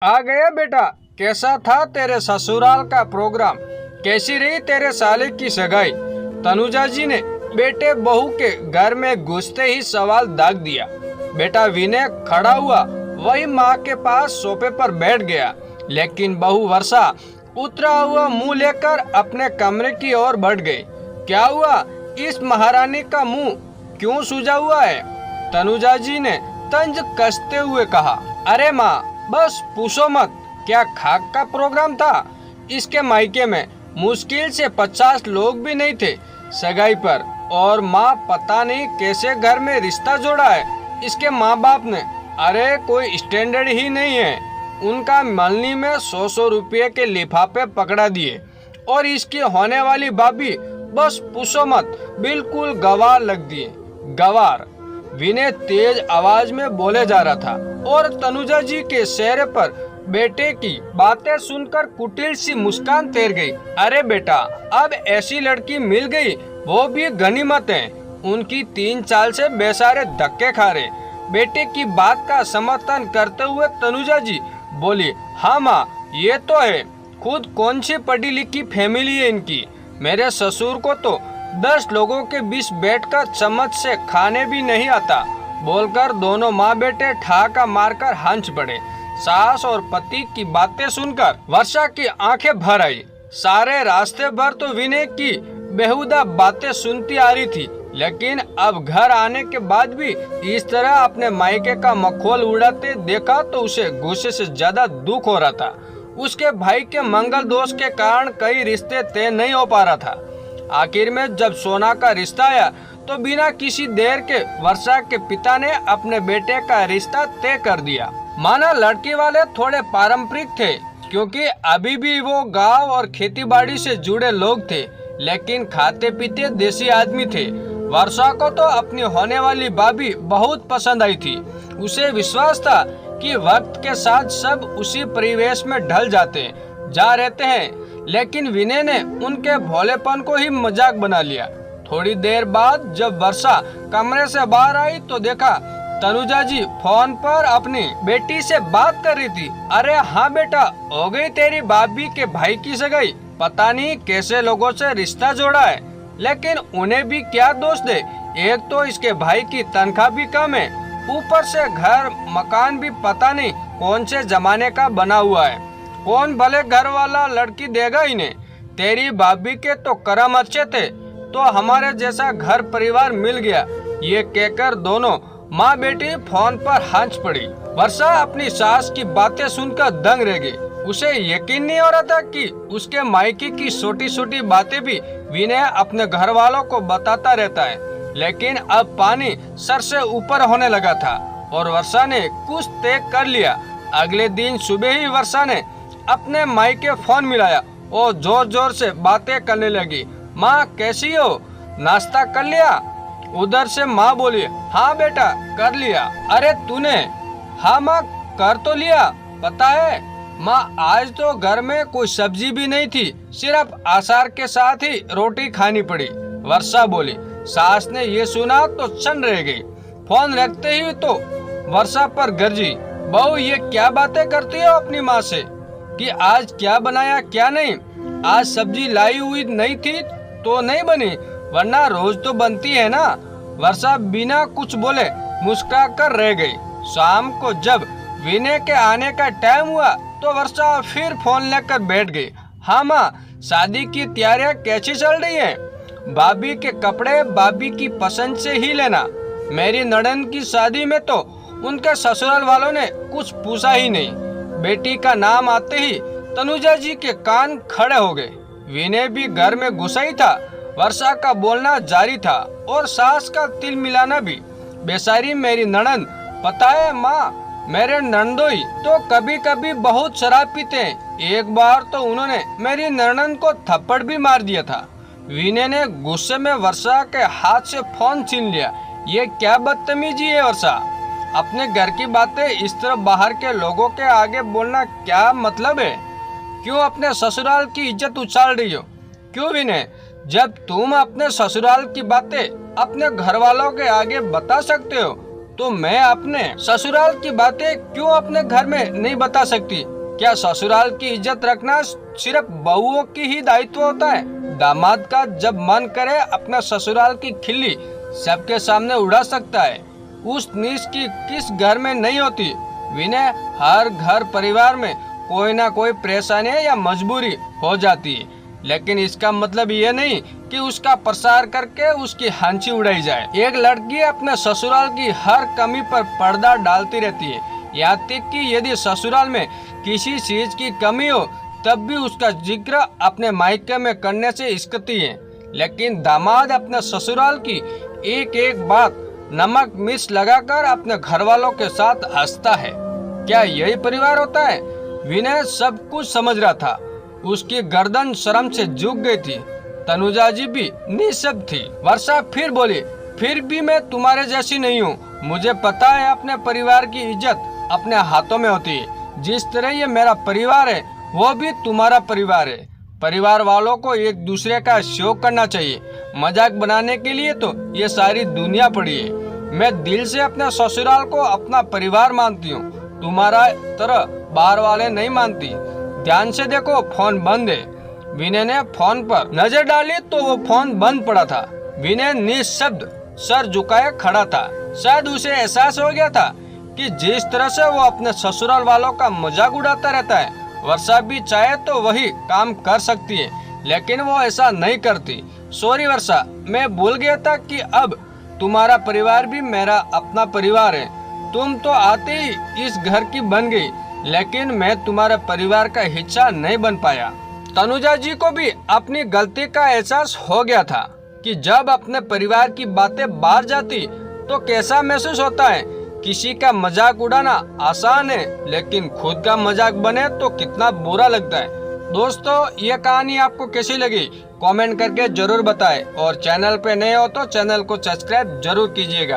आ गया बेटा। कैसा था तेरे ससुराल का प्रोग्राम? कैसी रही तेरे साले की सगाई? तनुजा जी ने बेटे बहू के घर में घुसते ही सवाल दाग दिया। बेटा विनय खड़ा हुआ, वही माँ के पास सोफे पर बैठ गया, लेकिन बहू वर्षा उतरा हुआ मुंह लेकर अपने कमरे की ओर बढ़ गई। क्या हुआ? इस महारानी का मुंह क्यों सूजा हुआ है? तनुजा जी ने तंज कसते हुए कहा। अरे माँ, बस पूछो मत। क्या खाक का प्रोग्राम था? इसके मायके में मुश्किल से 50 लोग भी नहीं थे सगाई पर, और माँ पता नहीं कैसे घर में रिश्ता जोड़ा है इसके माँ बाप ने। अरे कोई स्टैंडर्ड ही नहीं है। उनका मलनी में 100 रुपये के लिफाफे पकड़ा दिए, और इसकी होने वाली भाभी बस पूछो मत, बिल्कुल गवार लग दिए। गवार। विनय तेज आवाज में बोले जा रहा था, और तनुजा जी के चेहरे पर बेटे की बातें सुनकर कुटिल सी मुस्कान तैर गई। अरे बेटा, अब ऐसी लड़की मिल गई, वो भी गनीमत है। उनकी 3 साल से बेसारे धक्के खा रहे। बेटे की बात का समर्थन करते हुए तनुजा जी बोली, हाँ माँ, ये तो है। खुद कौन सी पढ़ी लिखी फैमिली है इनकी। मेरे ससुर को तो 10 लोगों के बीच बैठकर चम्मच से खाने भी नहीं आता, बोलकर दोनों माँ बेटे ठहाका मारकर हंस पड़े। सास और पति की बातें सुनकर वर्षा की आंखें भर आई। सारे रास्ते भर तो विनय की बेहुदा बातें सुनती आ रही थी, लेकिन अब घर आने के बाद भी इस तरह अपने मायके का मखौल उड़ाते देखा तो उसे गुस्से से ज्यादा दुख हो रहा था। उसके भाई के मंगल दोष के कारण कई रिश्ते तय नहीं हो पा रहा था। आखिर में जब सोना का रिश्ता आया तो बिना किसी देर के वर्षा के पिता ने अपने बेटे का रिश्ता तय कर दिया। माना लड़की वाले थोड़े पारंपरिक थे, क्योंकि अभी भी वो गांव और खेतीबाड़ी से जुड़े लोग थे, लेकिन खाते पीते देसी आदमी थे। वर्षा को तो अपनी होने वाली भाभी बहुत पसंद आई थी। उसे विश्वास था कि वक्त के साथ सब उसी परिवेश में ढल जाते जा रहते हैं, लेकिन विनय ने उनके भोलेपन को ही मजाक बना लिया। थोड़ी देर बाद जब वर्षा कमरे से बाहर आई तो देखा तनुजा जी फोन पर अपनी बेटी से बात कर रही थी। अरे हाँ बेटा, हो गई तेरी भाभी के भाई की सगाई। पता नहीं कैसे लोगों से रिश्ता जोड़ा है, लेकिन उन्हें भी क्या दोष दे। एक तो इसके भाई की तनख्वाह भी कम है, ऊपर से घर मकान भी पता नहीं कौन से जमाने का बना हुआ है। कौन भले घर वाला लड़की देगा इन्हें। तेरी भाभी के तो कर्म अच्छे थे, तो हमारे जैसा घर परिवार मिल गया। ये कहकर दोनों माँ बेटी फोन पर हंस पड़ी। वर्षा अपनी सास की बातें सुनकर दंग रह गई। उसे यकीन नहीं हो रहा था कि उसके मायके की छोटी छोटी बातें भी विनय अपने घर वालों को बताता रहता है, लेकिन अब पानी सर से ऊपर होने लगा था और वर्षा ने कुछ तय कर लिया। अगले दिन सुबह ही वर्षा ने अपने मायके फोन मिलाया और जोर जोर से बातें करने लगी। माँ कैसी हो? नाश्ता कर लिया? उधर से माँ बोली, हाँ बेटा कर लिया। अरे तूने? हाँ माँ कर तो लिया। पता है माँ, आज तो घर में कोई सब्जी भी नहीं थी, सिर्फ अचार के साथ ही रोटी खानी पड़ी। वर्षा बोली। सास ने ये सुना तो छन रह गई। फोन रखते ही तो वर्षा पर गरजी, बहू ये क्या बातें करती हो अपनी माँ से कि आज क्या बनाया क्या नहीं। आज सब्जी लाई हुई नहीं थी तो नहीं बनी, वरना रोज तो बनती है ना। वर्षा बिना कुछ बोले मुस्कुरा कर रह गई। शाम को जब विनय के आने का टाइम हुआ तो वर्षा फिर फोन लेकर बैठ गई। हाँ माँ, शादी की तैयारियां कैसी चल रही है? भाभी के कपड़े भाभी की पसंद से ही लेना। मेरी नड़न की शादी में तो उनके ससुराल वालों ने कुछ पूछा ही नहीं। बेटी का नाम आते ही तनुजा जी के कान खड़े हो गए। विनय भी घर में घुसा ही था। वर्षा का बोलना जारी था और सास का तिल मिलाना भी। बेचारी मेरी ननद, पता है माँ, मेरे नंदोई तो कभी कभी बहुत शराब पीते हैं। एक बार तो उन्होंने मेरी ननद को थप्पड़ भी मार दिया था। विनय ने गुस्से में वर्षा के हाथ से फोन छीन लिया। ये क्या बदतमीजी है वर्षा? अपने घर की बातें इस तरह बाहर के लोगों के आगे बोलना क्या मतलब है? क्यों अपने ससुराल की इज्जत उछाल रही हो? क्यों विनय? जब तुम अपने ससुराल की बातें अपने घर वालों के आगे बता सकते हो तो मैं अपने ससुराल की बातें क्यों अपने घर में नहीं बता सकती? क्या ससुराल की इज्जत रखना सिर्फ बहुओं की ही दायित्व होता है? दामाद का जब मन करे अपना ससुराल की खिल्ली सबके सामने उड़ा सकता है। उस नीच की किस घर में नहीं होती? विनय, हर घर परिवार में कोई ना कोई परेशानी या मजबूरी हो जाती है, लेकिन इसका मतलब ये नहीं कि उसका प्रसार करके उसकी हंसी उड़ाई जाए। एक लड़की अपने ससुराल की हर कमी पर पर्दा डालती रहती है, यहाँ तक कि यदि ससुराल में किसी चीज की कमी हो तब भी उसका जिक्र अपने मायके में करने से हिचकती है। लेकिन दामाद अपने ससुराल की एक एक बात नमक मिर्च लगाकर अपने घर वालों के साथ हंसता है। क्या यही परिवार होता है? विनय सब कुछ समझ रहा था। उसकी गर्दन शर्म से झुक गई थी। तनुजा जी भी निःशब्द थी। वर्षा फिर बोली, फिर भी मैं तुम्हारे जैसी नहीं हूँ। मुझे पता है अपने परिवार की इज्जत अपने हाथों में होती है। जिस तरह ये मेरा परिवार है वो भी तुम्हारा परिवार है। परिवार वालों को एक दूसरे का शौक करना चाहिए। मजाक बनाने के लिए तो ये सारी दुनिया पड़ी है। मैं दिल से अपने ससुराल को अपना परिवार मानती हूँ, तुम्हारा तरह बाहर वाले नहीं मानती। ध्यान से देखो, फोन बंद है। विनय ने फोन पर नजर डाली तो वो फोन बंद पड़ा था। विनय निःशब्द सर झुकाए खड़ा था। शायद उसे एहसास हो गया था कि जिस तरह से वो अपने ससुराल वालों का मजाक उड़ाता रहता है, वर्षा भी चाहे तो वही काम कर सकती है, लेकिन वो ऐसा नहीं करती। सॉरी वर्षा, मैं भूल गया था कि अब तुम्हारा परिवार भी मेरा अपना परिवार है। तुम तो आते ही इस घर की बन गई, लेकिन मैं तुम्हारे परिवार का हिस्सा नहीं बन पाया। तनुजा जी को भी अपनी गलती का एहसास हो गया था कि जब अपने परिवार की बातें बाहर जाती तो कैसा महसूस होता है। किसी का मजाक उड़ाना आसान है, लेकिन खुद का मजाक बने तो कितना बुरा लगता है। दोस्तों, ये कहानी आपको कैसी लगी कमेंट करके जरूर बताएं, और चैनल पे नए हो तो चैनल को सब्सक्राइब जरूर कीजिएगा।